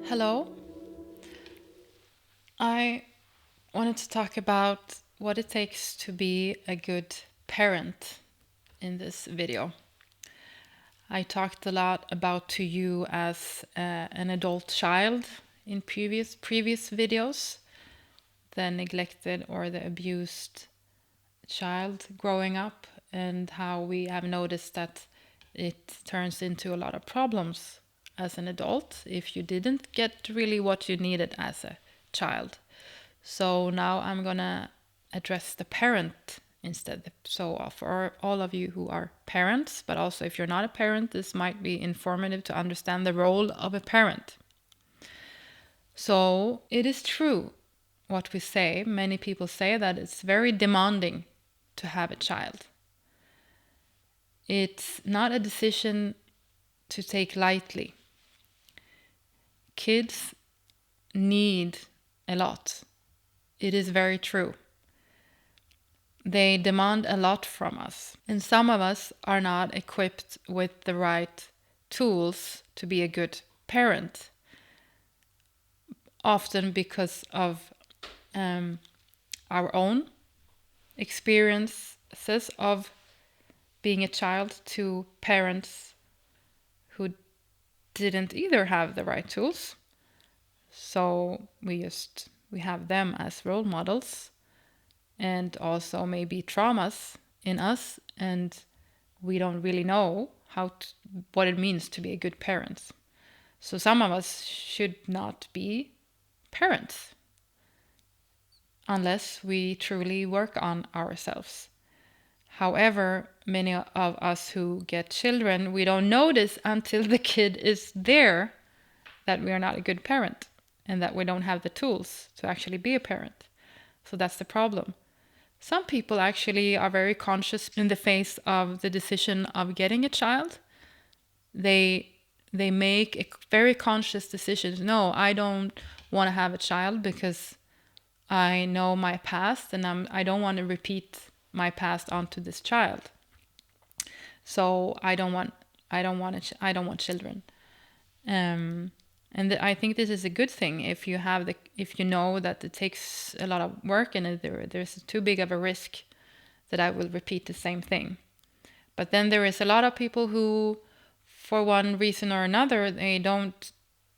Hello. I wanted to talk about what it takes to be a good parent in this video. I talked a lot about to you as an adult child in previous videos, the neglected or the abused child growing up, and how we have noticed that it turns into a lot of problems as an adult if you didn't get really what you needed as a child. So now I'm gonna address the parent instead. So for all of you who are parents, but also if you're not a parent, this might be informative to understand the role of a parent. So it is true what we say. Many people say that it's very demanding to have a child. It's not a decision to take lightly. Kids need a lot. It is very true. They demand a lot from us. And some of us are not equipped with the right tools to be a good parent. Often because of our own experiences of being a child to parents who didn't either have the right tools. So we have them as role models, and also maybe traumas in us, and we don't really know what it means to be a good parent. So some of us should not be parents unless we truly work on ourselves. However, many of us who get children, we don't notice until the kid is there that we are not a good parent and that we don't have the tools to actually be a parent. So that's the problem. Some people actually are very conscious in the face of the decision of getting a child. They make a very conscious decision. No, I don't want to have a child because I know my past and I don't want to repeat my past onto this child. So I don't want children. And I think this is a good thing if you know that it takes a lot of work and there's too big of a risk that I will repeat the same thing. But then there is a lot of people who, for one reason or another, they don't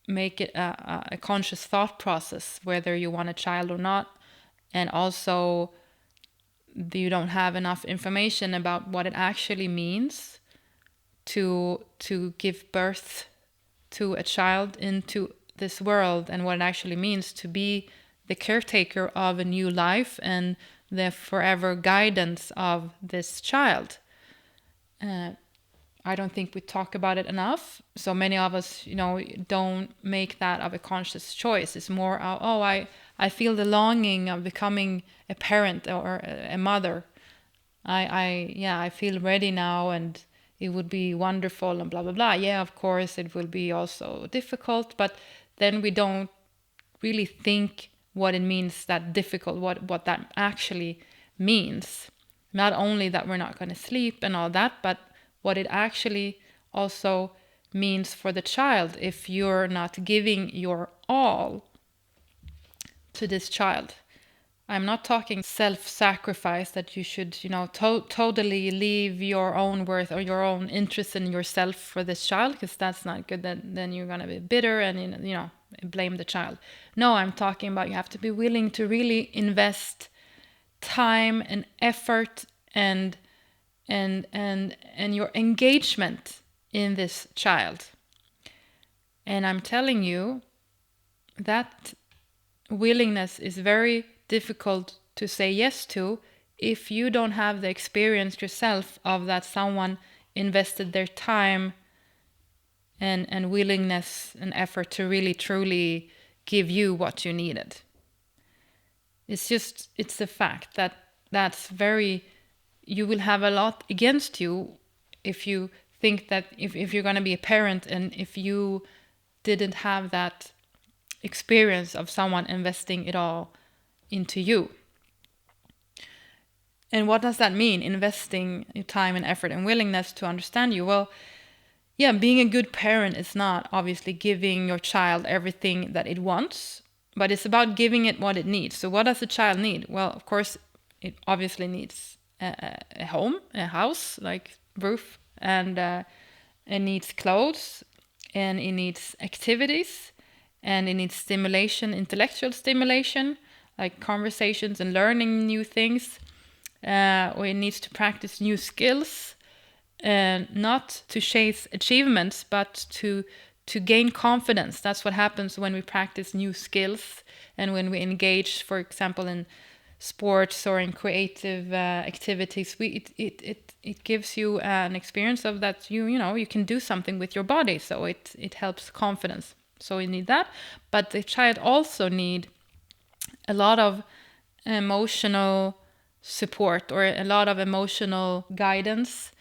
make it a conscious thought process whether you want a child or not, and also you don't have enough information about what it actually means to give birth to a child into this world, and what it actually means to be the caretaker of a new life and the forever guidance of this child. I don't think we talk about it enough. So many of us, don't make that of a conscious choice. It's more, I feel the longing of becoming a parent or a mother. I feel ready now, and it would be wonderful and blah, blah, blah. Yeah, of course, it will be also difficult, but then we don't really think what it means that difficult, what that actually means. Not only that we're not going to sleep and all that, but what it actually also means for the child if you're not giving your all to this child. I'm not talking self-sacrifice that you should, totally leave your own worth or your own interest in yourself for this child, because that's not good. Then you're going to be bitter and, blame the child. No, I'm talking about you have to be willing to really invest time and effort and your engagement in this child. And I'm telling you that willingness is very difficult to say yes to if you don't have the experience yourself of that someone invested their time and willingness and effort to really truly give you what you needed. It's a fact you will have a lot against you if you think that if you're going to be a parent and if you didn't have that experience of someone investing it all into you. And what does that mean, investing time and effort and willingness to understand you? Well, yeah, being a good parent is not obviously giving your child everything that it wants, but it's about giving it what it needs. So what does a child need? Well, of course, it obviously needs a home, a house, like roof, and it needs clothes, and it needs activities, and it needs stimulation, intellectual stimulation, like conversations and learning new things, or it needs to practice new skills, and not to chase achievements, but to gain confidence. That's what happens when we practice new skills and when we engage, for example, in sports or in creative activities. It gives you an experience of that you can do something with your body. So it helps confidence. So we need that, but the child also need a lot of emotional support or a lot of emotional guidance,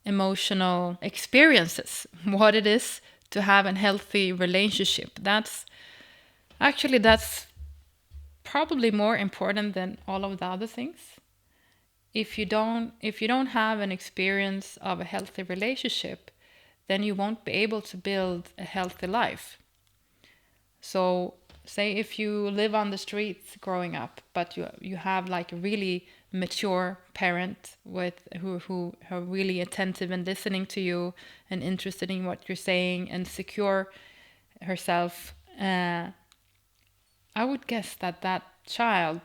emotional experiences, what it is to have a healthy relationship. That's probably more important than all of the other things. If you don't have an experience of a healthy relationship, then you won't be able to build a healthy life. So say if you live on the streets growing up, but you have like a really mature parent who are really attentive and listening to you and interested in what you're saying and secure herself, I would guess that child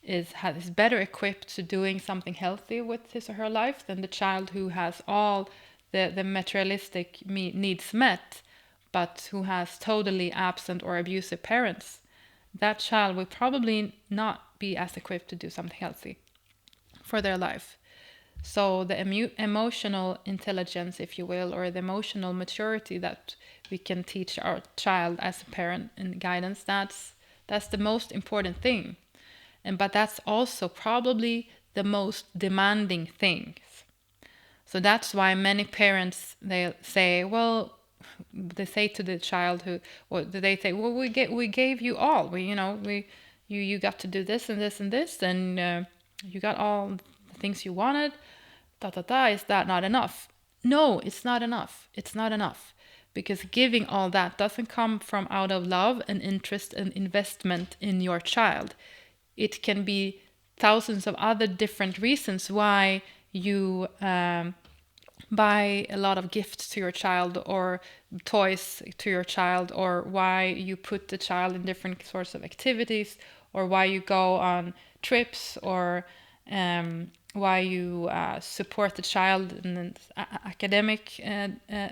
is better equipped to doing something healthy with his or her life than the child who has all the materialistic needs met, but who has totally absent or abusive parents. That child will probably not be as equipped to do something healthy for their life. So the emotional intelligence, if you will, or the emotional maturity that we can teach our child as a parent and guidance, that's the most important thing. But that's also probably the most demanding thing. So that's why many parents, they say to the child we gave you all. You got to do this and this and this, and you got all the things you wanted. Is that not enough? No, it's not enough. It's not enough. Because giving all that doesn't come from out of love and interest and investment in your child. It can be thousands of other different reasons why you buy a lot of gifts to your child or toys to your child, or why you put the child in different sorts of activities, or why you go on trips, or why you support the child in academic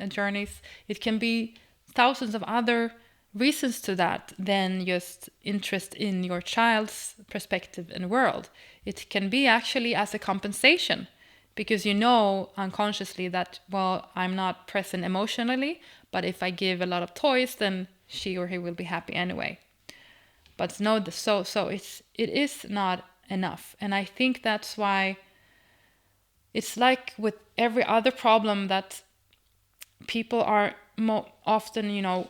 journeys. It can be thousands of other reasons to that than just interest in your child's perspective and world. It can be actually as a compensation, because you know unconsciously that, well, I'm not present emotionally, but if I give a lot of toys, then she or he will be happy anyway. But no, it is not enough. And I think that's why it's like with every other problem that people are often,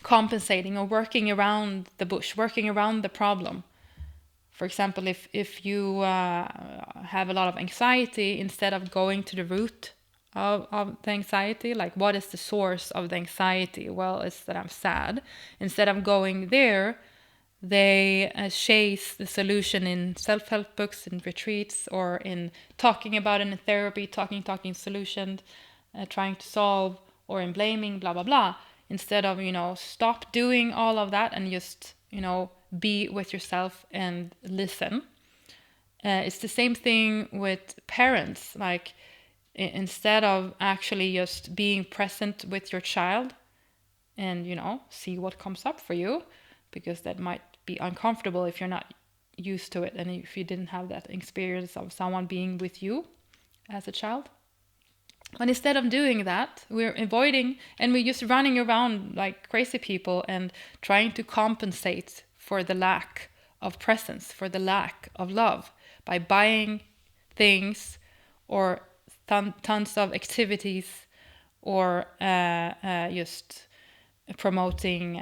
compensating or working around the bush, working around the problem. For example, if you have a lot of anxiety, instead of going to the root of the anxiety, like what is the source of the anxiety? Well, it's that I'm sad. Instead of going there, they chase the solution in self-help books, in retreats, or in talking about it in therapy, talking solutions, trying to solve, or in blaming, blah, blah, blah. Instead of, stop doing all of that and just, be with yourself and listen. It's the same thing with parents. Like, instead of actually just being present with your child and, see what comes up for you, because that might be uncomfortable if you're not used to it and if you didn't have that experience of someone being with you as a child. But instead of doing that, we're avoiding, and we're just running around like crazy people and trying to compensate for the lack of presence, for the lack of love, by buying things or tons of activities, or just promoting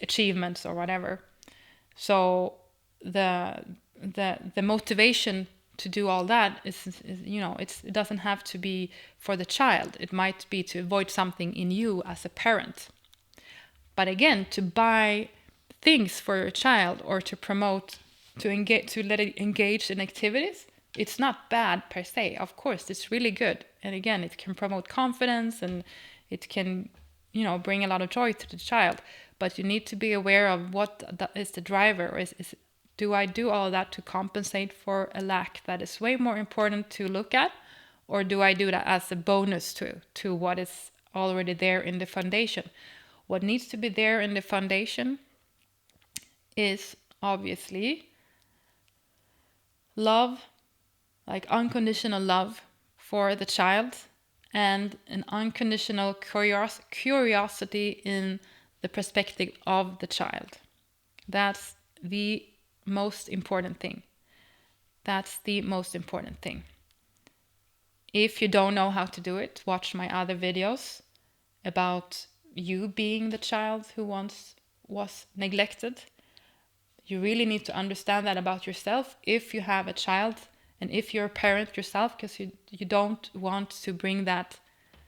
achievements or whatever. So the motivation to do all that it doesn't have to be for the child. It might be to avoid something in you as a parent. But again, to buy things for your child or to promote, to let it engage in activities, it's not bad per se. Of course, it's really good. And again, it can promote confidence and it can, bring a lot of joy to the child. But you need to be aware of what is the driver. Do I do all of that to compensate for a lack that is way more important to look at? Or do I do that as a bonus to what is already there in the foundation? What needs to be there in the foundation is obviously love, like unconditional love for the child, and an unconditional curiosity in the perspective of the child. That's the most important thing. That's the most important thing. If you don't know how to do it, watch my other videos about you being the child who once was neglected. You really need to understand that about yourself if you have a child and if you're a parent yourself, because you don't want to bring that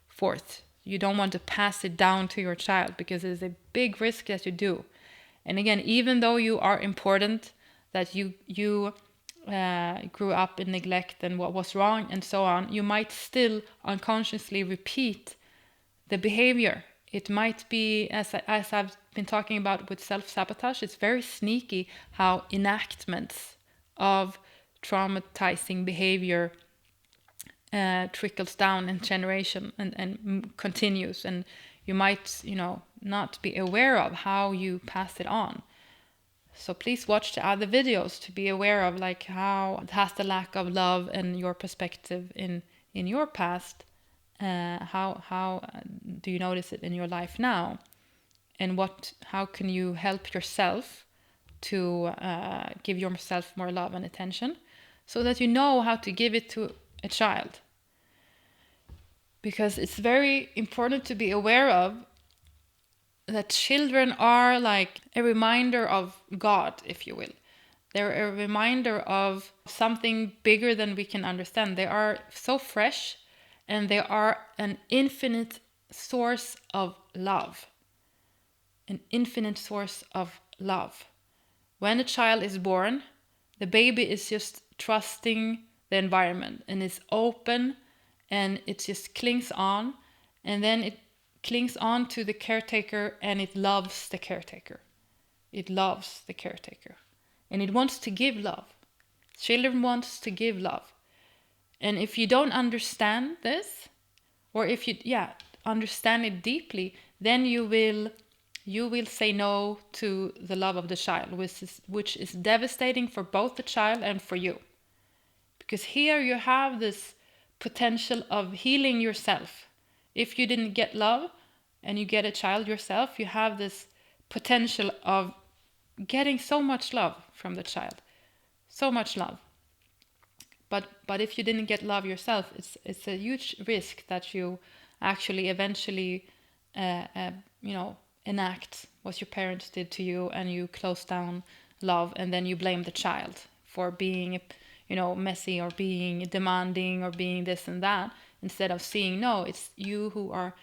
forth. You don't want to pass it down to your child because it's a big risk that you do. And again, even though you are important, that you grew up in neglect and what was wrong and so on, you might still unconsciously repeat the behavior. It might be, as I've been talking about with self-sabotage, it's very sneaky how enactments of traumatizing behavior trickles down in generation and continues. And you might, not be aware of how you pass it on. So please watch the other videos to be aware of like how has the lack of love and your perspective in your past. How do you notice it in your life now? And how can you help yourself to give yourself more love and attention so that you know how to give it to a child? Because it's very important to be aware of that children are like a reminder of God, if you will. They're a reminder of something bigger than we can understand. They are so fresh and they are an infinite source of love. An infinite source of love. When a child is born, the baby is just trusting the environment and is open and it just clings on, and then it clings on to the caretaker and it loves the caretaker. It loves the caretaker. And it wants to give love. Children wants to give love. And if you don't understand this, or if you understand it deeply, then you will say no to the love of the child, which is devastating for both the child and for you. Because here you have this potential of healing yourself. If you didn't get love and you get a child yourself, you have this potential of getting so much love from the child. So much love. But if you didn't get love yourself, it's a huge risk that you actually eventually enact what your parents did to you, and you close down love, and then you blame the child for being messy or being demanding or being this and that, instead of seeing, no, it's you who are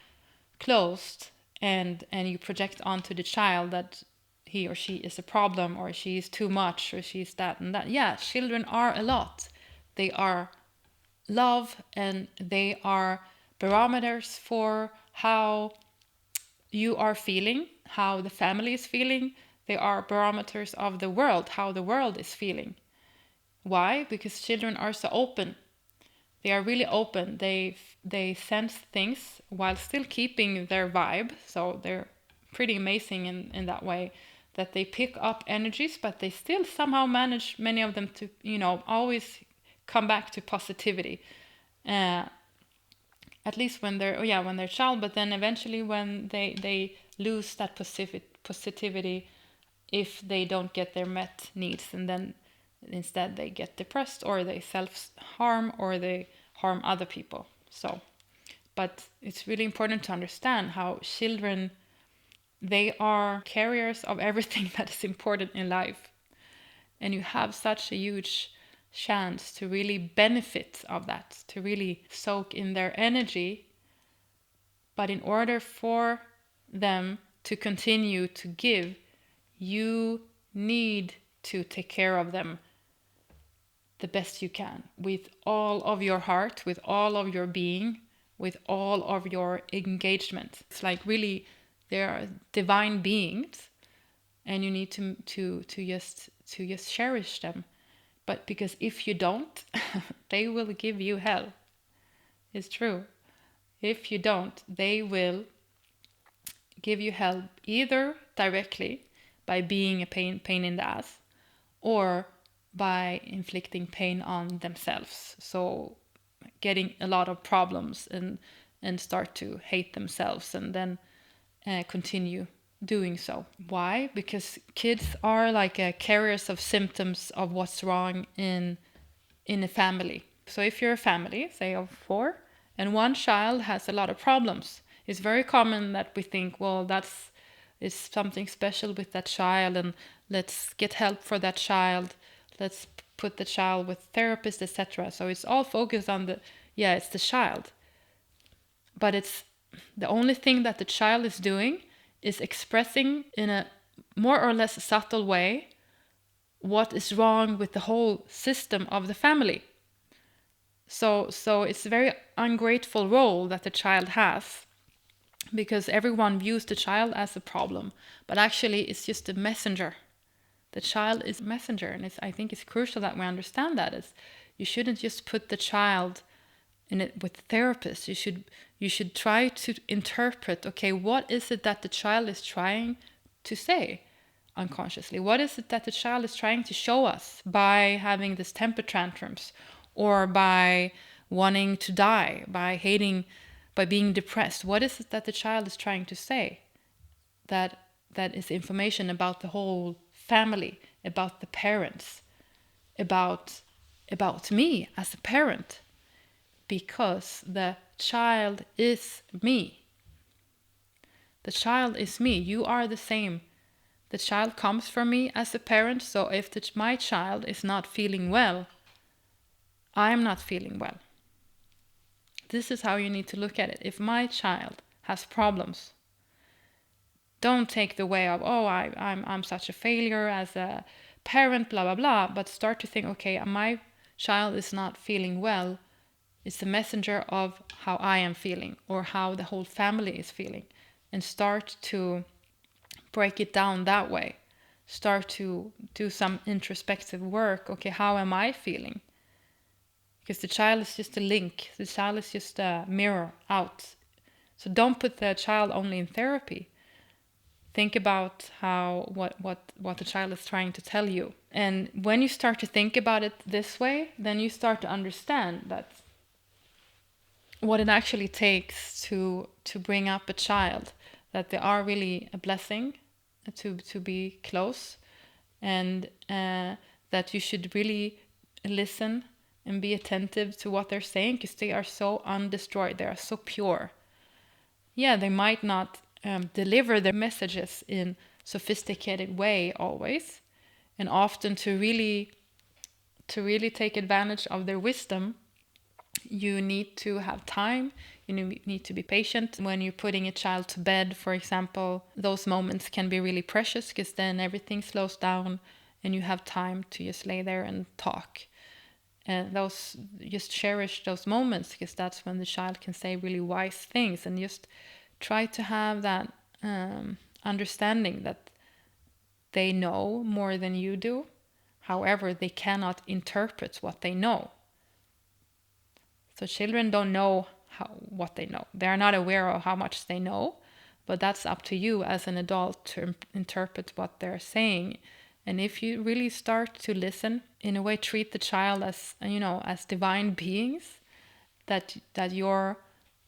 closed, and you project onto the child that he or she is a problem, or she is too much, or she's that and that. Yeah, children are a lot. They are love, and they are barometers for how you are feeling, how the family is feeling. They are barometers of the world, how the world is feeling. Why? Because children are so open. They are really open. They sense things while still keeping their vibe. So they're pretty amazing in that way, that they pick up energies, but they still somehow manage, many of them, to always come back to positivity. At least when they're a child, but then eventually when they lose that positivity if they don't get their met needs, and then instead they get depressed, or they self-harm, or they harm other people. So, but it's really important to understand how children, they are carriers of everything that is important in life. And you have such a huge chance to really benefit of that, to really soak in their energy. But in order for them to continue to give, you need to take care of them the best you can, with all of your heart, with all of your being, with all of your engagement. It's like really, they are divine beings, and you need to just cherish them. But because if you don't, they will give you hell. It's true. If you don't, they will give you hell, either directly by being a pain in the ass, or by inflicting pain on themselves. So getting a lot of problems and start to hate themselves, and then continue doing so. Why? Because kids are like carriers of symptoms of what's wrong in a family. So if you're a family, say of 4, and one child has a lot of problems, it's very common that we think, well, that's is something special with that child, and let's get help for that child. Let's put the child with therapists, etc. So it's all focused on it's the child. But it's the only thing that the child is doing is expressing in a more or less subtle way what is wrong with the whole system of the family. So it's a very ungrateful role that the child has, because everyone views the child as a problem, but actually it's just a messenger. The child is a messenger, and I think it's crucial that we understand that. You shouldn't just put the child in it with therapists. You should try to interpret, okay, what is it that the child is trying to say unconsciously? What is it that the child is trying to show us by having these temper tantrums, or by wanting to die, by hating, by being depressed? What is it that the child is trying to say? That is information about the whole family, about the parents, about me as a parent. Because the child is me. The child is me. You are the same. The child comes from me as a parent. So if my child is not feeling well, I'm not feeling well. This is how you need to look at it. If my child has problems, don't take the way of, I'm such a failure as a parent, blah, blah, blah. But start to think, okay, my child is not feeling well. It's a messenger of how I am feeling, or how the whole family is feeling. And start to break it down that way. Start to do some introspective work. Okay, how am I feeling? Because the child is just a link. The child is just a mirror out. So don't put the child only in therapy. Think about what the child is trying to tell you. And when you start to think about it this way, then you start to understand that what it actually takes to bring up a child, that they are really a blessing to be close, and that you should really listen and be attentive to what they're saying, because they are so undestroyed, they are so pure. Yeah, they might not deliver their messages in sophisticated way always, and often to really take advantage of their wisdom, you need to have time. You need to be patient. When you're putting a child to bed, for example, those moments can be really precious, because then everything slows down and you have time to just lay there and talk. And just cherish those moments, because that's when the child can say really wise things. And just try to have that understanding that they know more than you do. However, they cannot interpret what they know. So children don't know what they know. They are not aware of how much they know, but that's up to you as an adult to interpret what they're saying. And if you really start to listen, in a way, treat the child as divine beings, that your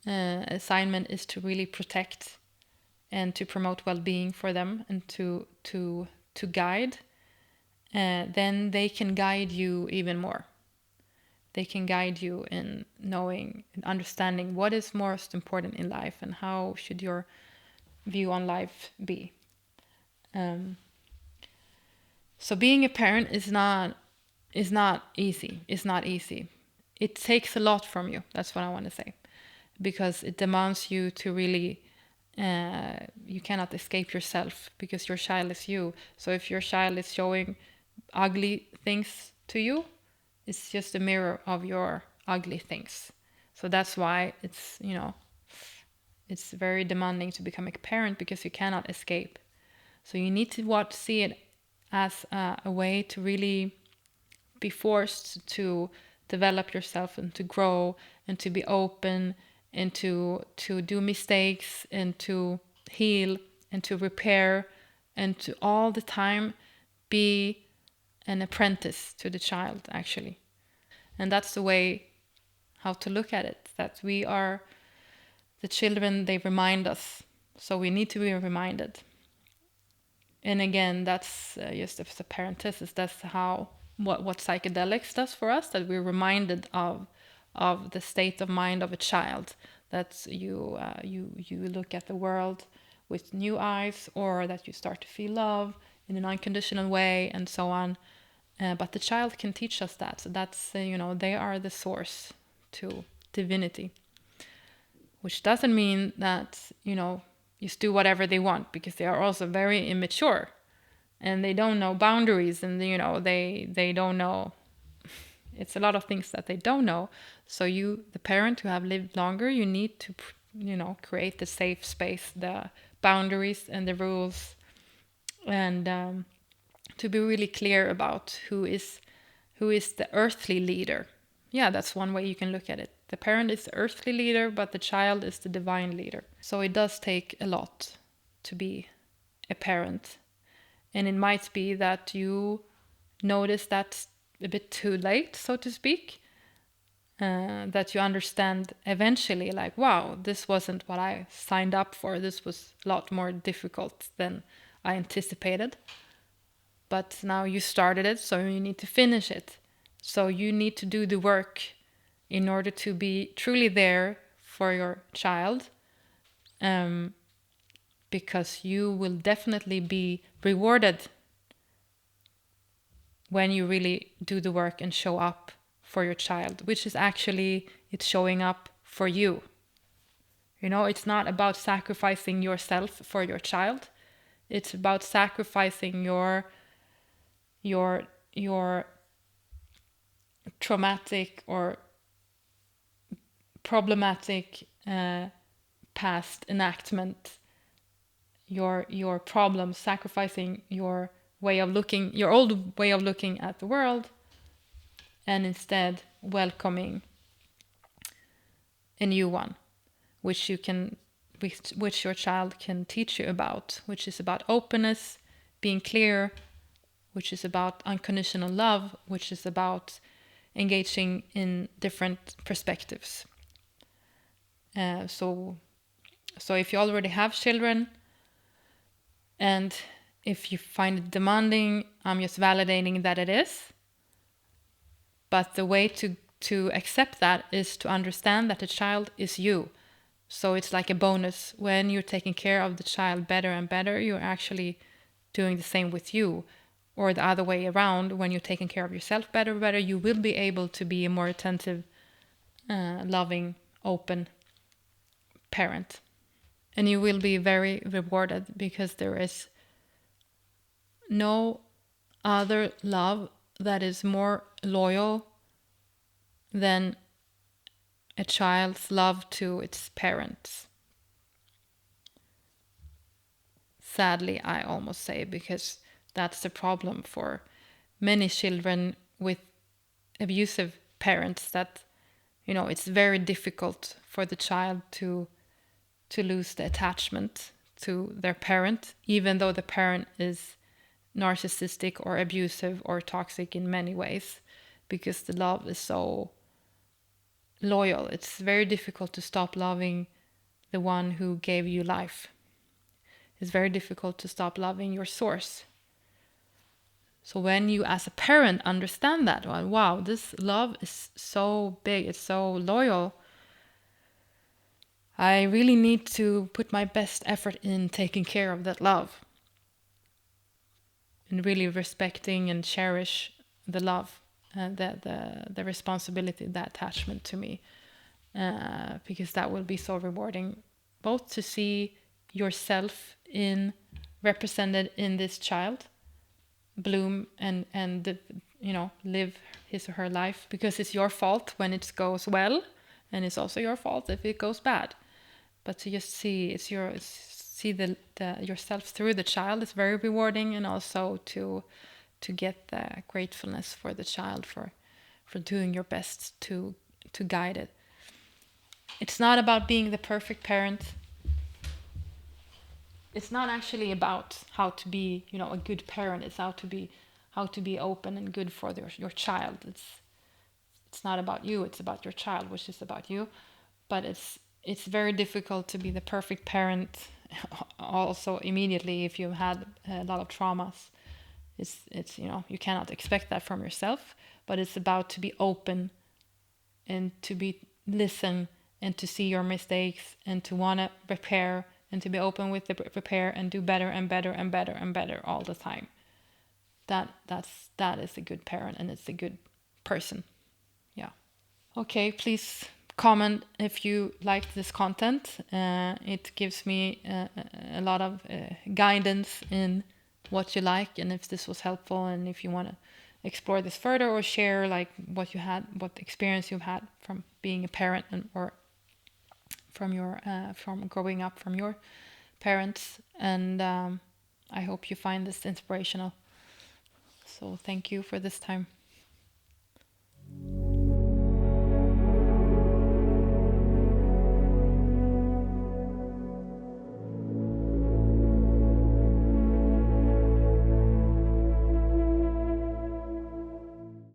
assignment is to really protect and to promote well-being for them, and to guide, then they can guide you even more. They can guide you in knowing and understanding what is most important in life, and how should your view on life be. So being a parent is not is not easy. It's not easy. It takes a lot from you. That's what I want to say. Because it demands you to really, you cannot escape yourself because your child is you. So if your child is showing ugly things to you, it's just a mirror of your ugly things. So that's why it's, it's very demanding to become a parent because you cannot escape. So you need to see it as a way to really be forced to develop yourself and to grow and to be open and to do mistakes and to heal and to repair and to all the time be an apprentice to the child, actually. And that's the way how to look at it, that we are the children, they remind us. So we need to be reminded. And again, that's just as a parenthesis, that's how what psychedelics does for us, that we're reminded of the state of mind of a child, that you look at the world with new eyes, or that you start to feel love in an unconditional way, and so on. But the child can teach us that. So that's they are the source to divinity, which doesn't mean that just do whatever they want, because they are also very immature and they don't know boundaries, and they don't know, it's a lot of things that they don't know. So you, the parent who have lived longer, you need to create the safe space, the boundaries and the rules, and to be really clear about who is the earthly leader. Yeah, that's one way you can look at it. The parent is the earthly leader, but the child is the divine leader. So it does take a lot to be a parent. And it might be that you notice that a bit too late, so to speak, that you understand eventually, like, wow, this wasn't what I signed up for. This was a lot more difficult than I anticipated. But now you started it, so you need to finish it. So you need to do the work in order to be truly there for your child, because you will definitely be rewarded when you really do the work and show up for your child, which is actually, it's showing up for you. It's not about sacrificing yourself for your child. It's about sacrificing your traumatic or problematic past enactment, your problems, sacrificing your old way of looking at the world, and instead welcoming a new one, which your child can teach you about, which is about openness, being clear, which is about unconditional love, which is about engaging in different perspectives. So if you already have children, and if you find it demanding, I'm just validating that it is. But the way to accept that is to understand that the child is you. So it's like a bonus. When you're taking care of the child better and better, you're actually doing the same with you. Or the other way around, when you're taking care of yourself better and better, you will be able to be a more attentive, loving, open parent. And you will be very rewarded, because there is no other love that is more loyal than a child's love to its parents. Sadly, I almost say, because that's the problem for many children with abusive parents, that it's very difficult for the child to lose the attachment to their parent, even though the parent is narcissistic or abusive or toxic in many ways, because the love is so loyal. It's very difficult to stop loving the one who gave you life. It's very difficult to stop loving your source. So when you as a parent understand that, well, wow, this love is so big, it's so loyal, I really need to put my best effort in taking care of that love and really respecting and cherish the love. the responsibility, the attachment to me, because that will be so rewarding, both to see yourself in represented in this child bloom and live his or her life, because it's your fault when it goes well, and it's also your fault if it goes bad. But to just see the yourself through the child is very rewarding, and also to get the gratefulness for the child for doing your best to guide it. It's not about being the perfect parent. It's not actually about how to be, a good parent. It's how to be open and good for your child. It's not about you. It's about your child, which is about you. But it's very difficult to be the perfect parent also immediately if you've had a lot of traumas. It's you cannot expect that from yourself, but it's about to be open and to be listen and to see your mistakes and to want to repair and to be open with the repair and do better and better and better and better all the time. That is a good parent, and it's a good person. Yeah. Okay, please comment if you liked this content. It gives me a lot of guidance in what you like, and if this was helpful, and if you want to explore this further or share like what experience you've had from being a parent, or from your from growing up from your parents. And I hope you find this inspirational. So thank you for this time.